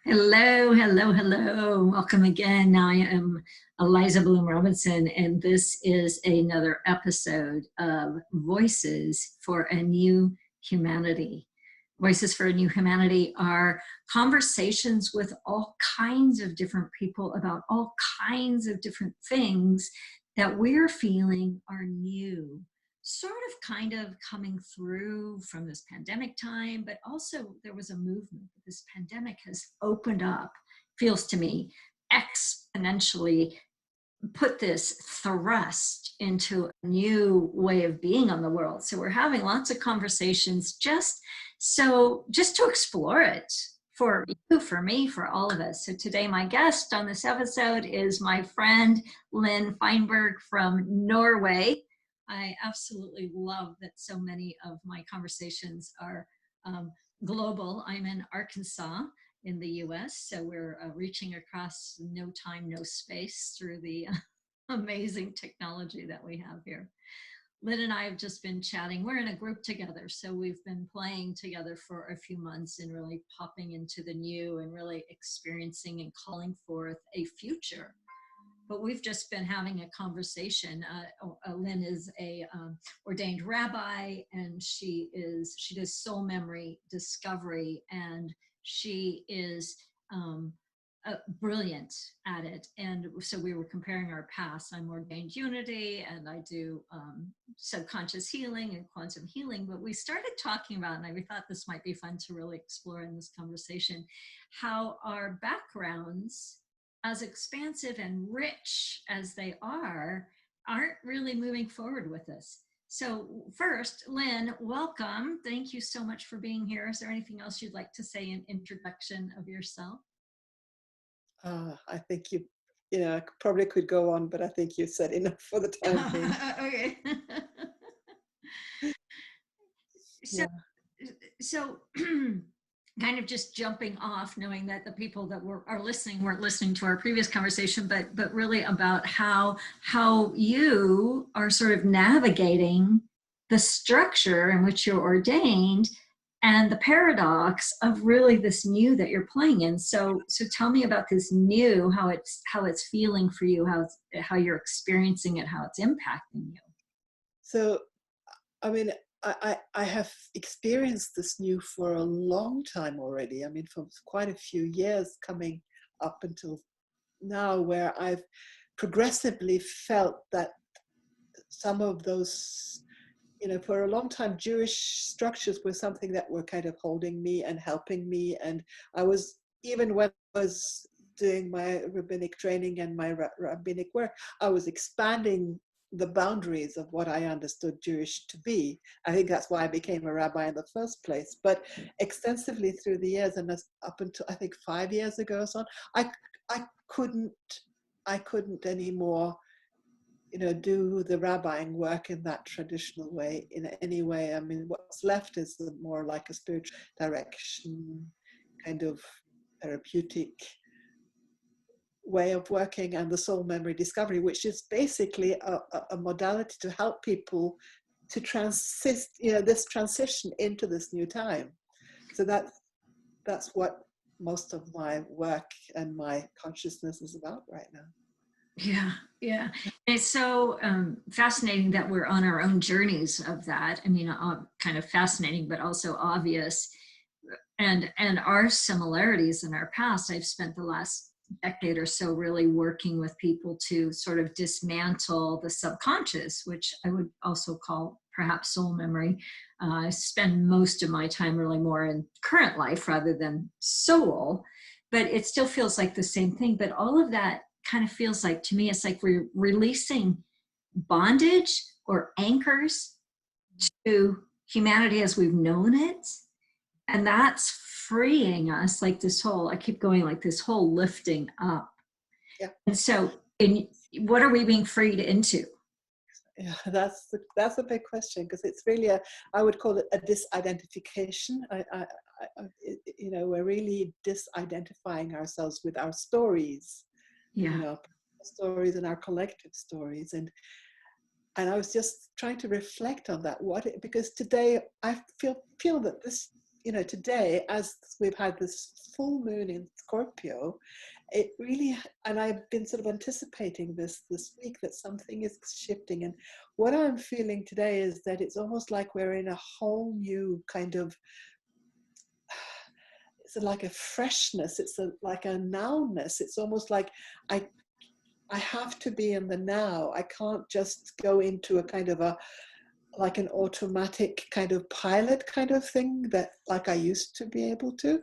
Hello, hello, hello. Welcome again. I am Eliza Bloom Robinson, and this is another episode of Voices for a New Humanity. Voices for a New Humanity are conversations with all kinds of different people about all kinds of different things that we're feeling are new, sort of kind of coming through from this pandemic time, but also there was a movement that this pandemic has opened up, feels to me, exponentially put this thrust into a new way of being on the world. So we're having lots of conversations just to explore it for you, for me, for all of us. So today my guest on this episode is my friend Lynn Feinberg from Norway. I absolutely love that so many of my conversations are global. I'm in Arkansas in the US, so we're reaching across no time, no space through the amazing technology that we have here. Lynn and I have just been chatting. We're in a group together, so we've been playing together for a few months and really popping into the new and really experiencing and calling forth a future. But we've just been having a conversation. Lynn is a ordained rabbi, and she does soul memory discovery, and she is brilliant at it. And so we were comparing our paths. I'm ordained unity, and I do subconscious healing and quantum healing. But we started talking about, and we thought this might be fun to really explore in this conversation, how our backgrounds, as expansive and rich as they aren't really moving forward with us. So first, Lynn, welcome. Thank you so much for being here. Is there anything else you'd like to say in introduction of yourself? I think I probably could go on, but I think you said enough for the time being. Okay. Yeah. So kind of just jumping off, knowing that the people that are listening weren't listening to our previous conversation, but really about how you are sort of navigating the structure in which you're ordained and the paradox of really this new that you're playing in. So tell me about this new, how it's feeling for you, how you're experiencing it, how it's impacting you. So, I mean, I have experienced this new for a long time already. I mean, for quite a few years coming up until now, where I've progressively felt that some of those, for a long time, Jewish structures were something that were kind of holding me and helping me. And even when I was doing my rabbinic training and my rabbinic work, I was expanding the boundaries of what I understood Jewish to be. I think that's why I became a rabbi in the first place. But extensively through the years, and up until I think 5 years ago or so, I couldn't anymore, do the rabbiing work in that traditional way in any way. I mean, what's left is more like a spiritual direction, kind of therapeutic way of working, and the soul memory discovery, which is basically a modality to help people to this transition into this new time. So that's what most of my work and my consciousness is about right now. Yeah. It's so fascinating that we're on our own journeys of that. I mean, kind of fascinating, but also obvious. And our similarities in our past. I've spent the last decade or so really working with people to sort of dismantle the subconscious, which I would also call perhaps soul memory. I spend most of my time really more in current life rather than soul, but it still feels like the same thing. But all of that kind of feels like, to me, it's like we're releasing bondage or anchors to humanity as we've known it. And that's freeing us, like this whole, I keep going, like this whole lifting up. Yeah. And so what are we being freed into? Yeah, that's a big question, because it's really I would call it a disidentification. We're really disidentifying ourselves with our stories. Yeah. Stories and our collective stories. And I was just trying to reflect on that, because today I feel that this, today, as we've had this full moon in Scorpio, it really, and I've been sort of anticipating this week that something is shifting. And what I'm feeling today is that it's almost like we're in a whole new kind of, it's like a freshness. It's like a nowness. It's almost like I have to be in the now. I can't just go into a kind of like an automatic kind of pilot kind of thing that like I used to be able to.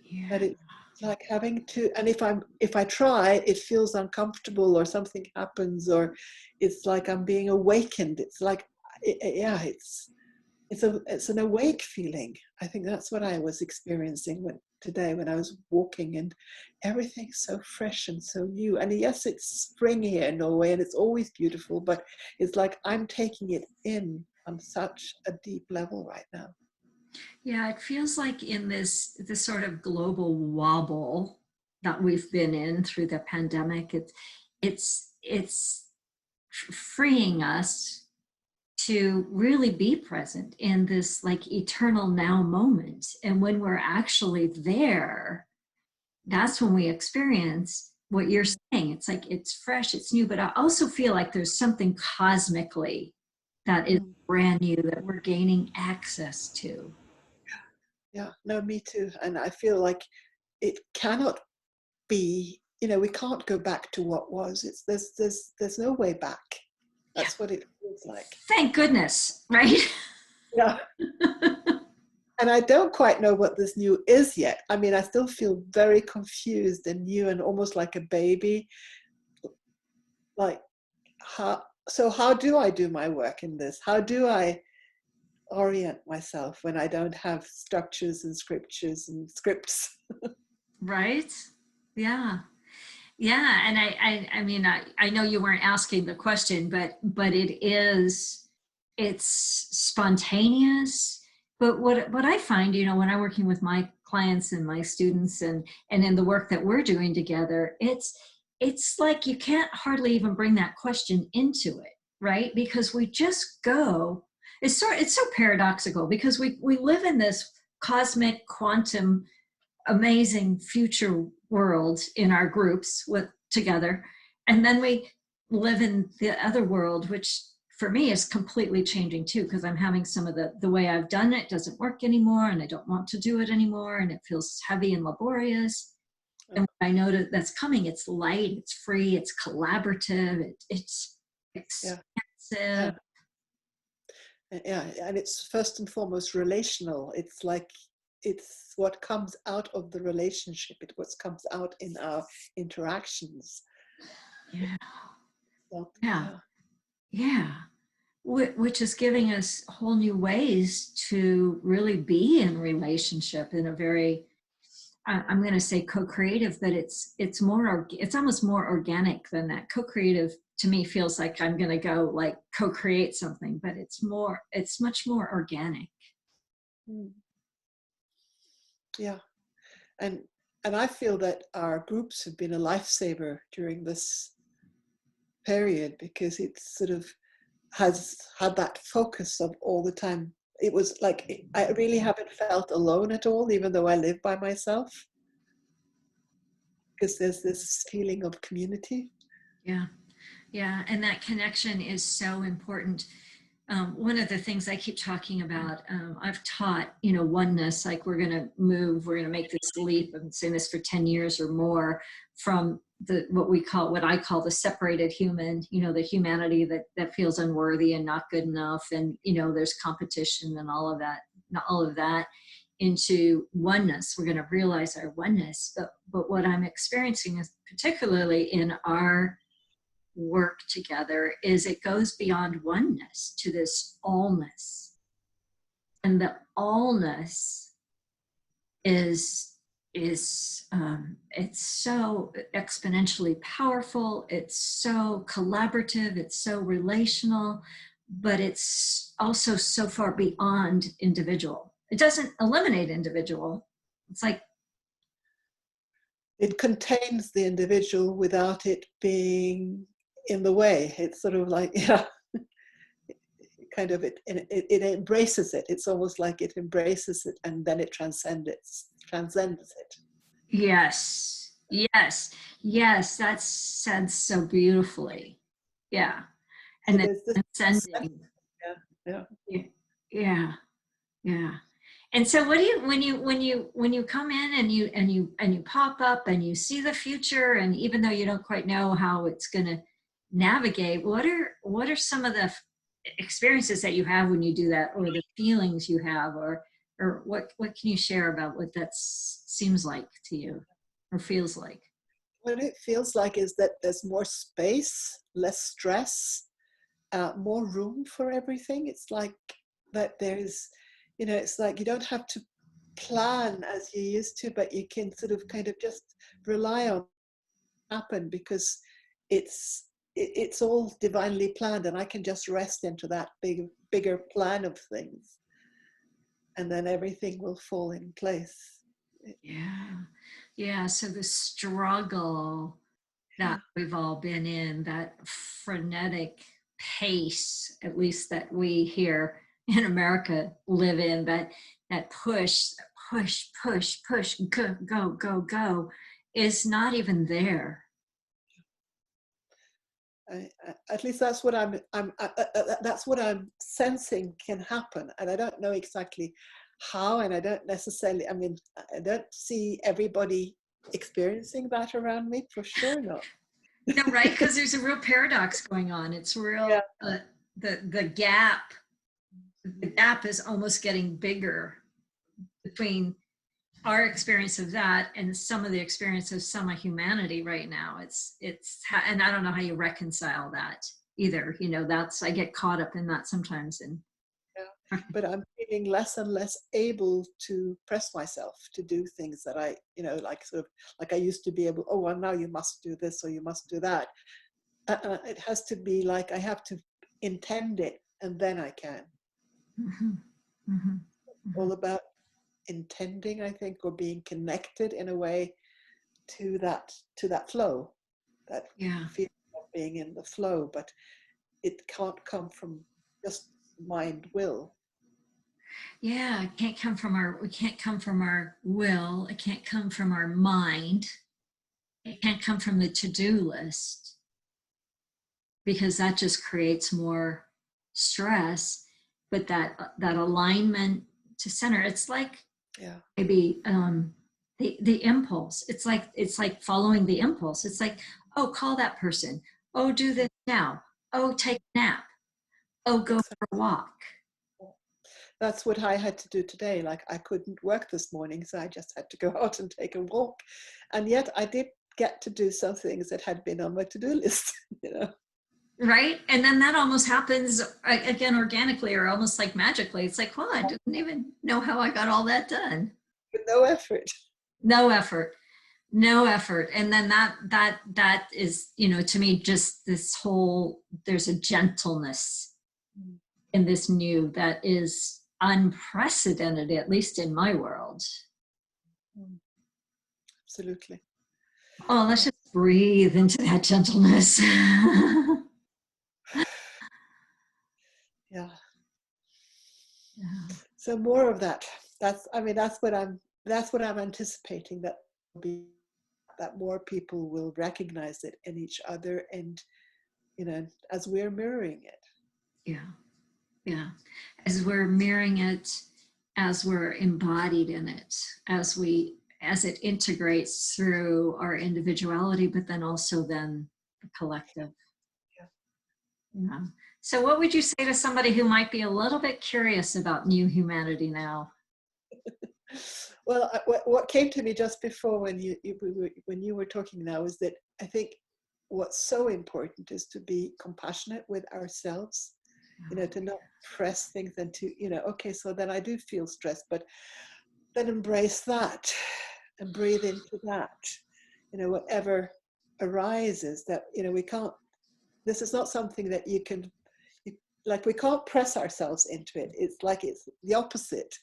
Yeah. But it's like having to, and if I try, it feels uncomfortable or something happens, or it's like I'm being awakened. It's like, yeah, it's an awake feeling. I think that's what I was experiencing today when I was walking, and everything's so fresh and so new. And yes, it's spring here in Norway and it's always beautiful, but it's like I'm taking it in on such a deep level right now. Yeah, it feels like in this sort of global wobble that we've been in through the pandemic, it's freeing us to really be present in this like eternal now moment. And when we're actually there, that's when we experience what you're saying. It's like it's fresh, it's new, but I also feel like there's something cosmically that is brand new that we're gaining access to. Yeah, no, me too. And I feel like it cannot be, we can't go back to what was. There's no way back. That's what it feels like. Thank goodness, right? Yeah. And I don't quite know what this new is yet. I mean, I still feel very confused and new and almost like a baby. Like, how do I do my work in this? How do I orient myself when I don't have structures and scriptures and scripts? Right? Yeah. Yeah. And I mean, I know you weren't asking the question, but it's spontaneous. But what I find, when I'm working with my clients and my students and in the work that we're doing together, it's like you can't hardly even bring that question into it, right? Because we just go. It's so paradoxical because we live in this cosmic quantum amazing future world in our groups with together, and then we live in the other world, which for me is completely changing too, because I'm having some of the way I've done it doesn't work anymore, and I don't want to do it ananymore, and it feels heavy and laborious. And I know that's coming. It's light, it's free, it's collaborative, it's expansive. Yeah. Yeah, and it's first and foremost relational. It's like it's what comes out of the relationship. It's what comes out in our interactions. Yeah. So, Yeah. Yeah. Which is giving us whole new ways to really be in relationship in a very, I'm going to say co-creative, but it's almost more organic than that. Co-creative to me feels like I'm going to go like co-create something, but it's much more organic. Yeah, and I feel that our groups have been a lifesaver during this period because it sort of has had that focus of all the time. It was like I really haven't felt alone at all, even though I live by myself, because there's this feeling of community. Yeah. Yeah. And that connection is so important. One of the things I keep talking about, I've taught, oneness, like we're going to make this leap. I've been saying this for 10 years or more from what I call the separated human, the humanity that feels unworthy and not good enough. And, there's competition and all of that into oneness. We're going to realize our oneness. But what I'm experiencing is particularly in our work together is it goes beyond oneness to this allness, and the allness is it's so exponentially powerful, it's so collaborative, it's so relational, but it's also so far beyond individual. It doesn't eliminate individual. It's like it contains the individual without it being in the way. It's sort of like, yeah, it kind of it embraces it. It's almost like it embraces it, and then it transcends it. Yes, yes, yes. That's said so beautifully. Yeah, So and then there's this sense, transcending. yeah, Yeah, yeah, yeah. And so, what do you when you come in and you pop up and you see the future, and even though you don't quite know how it's going to navigate, what are some of the experiences that you have when you do that, or the feelings you have, or what can you share about what that seems like to you or feels like? what it feels like is that there's more space, less stress, more room for everything. It's like that there's, it's like you don't have to plan as you used to, but you can sort of kind of just rely on happen, because it's all divinely planned, and I can just rest into that bigger plan of things, and then everything will fall in place. Yeah, yeah. So the struggle Yeah, that we've all been in, that frenetic pace, at least that we here in America live in, that push, go, go, go, go, is not even there. at least that's what that's what I'm sensing can happen, and I don't know exactly how, and I don't necessarily. I mean, I don't see everybody experiencing that around me, for sure not. No, right? Because there's a real paradox going on. It's real. Yeah, The gap is almost getting bigger between our experience of that and some of the experience of some of humanity right now. And I don't know how you reconcile that either. I get caught up in that sometimes. And yeah. But I'm feeling less and less able to press myself to do things that I, like sort of like I used to be able. Oh, well, now you must do this or you must do that. It has to be like I have to intend it, and then I can. mhm, mhm, All mhm. about intending, I think, or being connected in a way to that flow, that Yeah, feeling of being in the flow. But it can't come from just mind will. yeah. We can't come from our will. It can't come from our mind. It can't come from the to-do list, because that just creates more stress. But that alignment to center, it's like Yeah, maybe the impulse. It's like following the impulse. It's like, oh, call that person. Oh, do this now. Oh, take a nap. Oh, go for a exactly. walk. That's what I had to do today. Like I couldn't work this morning, so I just had to go out and take a walk. And yet I did get to do some things that had been on my to-do list, Right? And then that almost happens again organically, or almost like magically. It's like, well, I didn't even know how I got all that done. with no effort. No effort. No effort. And then that is, to me, just this whole, there's a gentleness in this new that is unprecedented, at least in my world. Absolutely. Oh, let's just breathe into that gentleness. Yeah. Yeah. So more of that. I mean, that's what I'm anticipating, that will be, that more people will recognize it in each other, and as we're mirroring it. Yeah. Yeah. As we're mirroring it, as we're embodied in it, as it integrates through our individuality, but then also then the collective. Yeah. Yeah. So what would you say to somebody who might be a little bit curious about new humanity now? Well, what came to me just before when you were talking now is that I think what's so important is to be compassionate with ourselves, to not press things, and to, okay, so then I do feel stressed, but then embrace that and breathe into that, whatever arises, that, we can't, this is not something that like we can't press ourselves into it. It's like it's the opposite.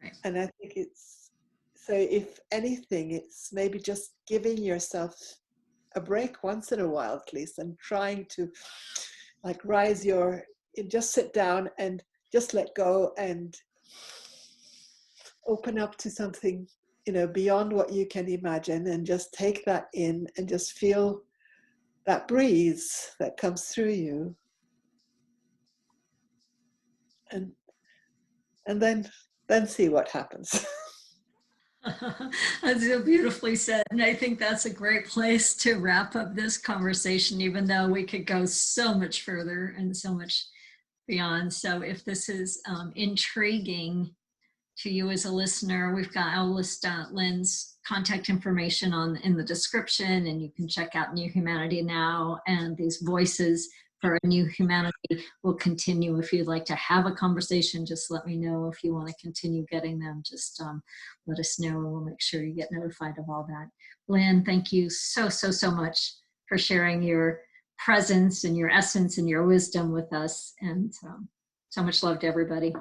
Right. And I think it's, so if anything, it's maybe just giving yourself a break once in a while at least, and trying to like rise your just sit down and just let go and open up to something, beyond what you can imagine, and just take that in and just feel that breeze that comes through you. And then see what happens. That's so beautifully said. And I think that's a great place to wrap up this conversation, even though we could go so much further and so much beyond. So if this is intriguing to you as a listener, I'll list Lynn's contact information in the description, and you can check out New Humanity Now, and these voices for a new humanity will continue. If you'd like to have a conversation, just let me know. If you want to continue getting them, just let us know, and we'll make sure you get notified of all that. Lynn, thank you so much for sharing your presence and your essence and your wisdom with us, and so much love to everybody.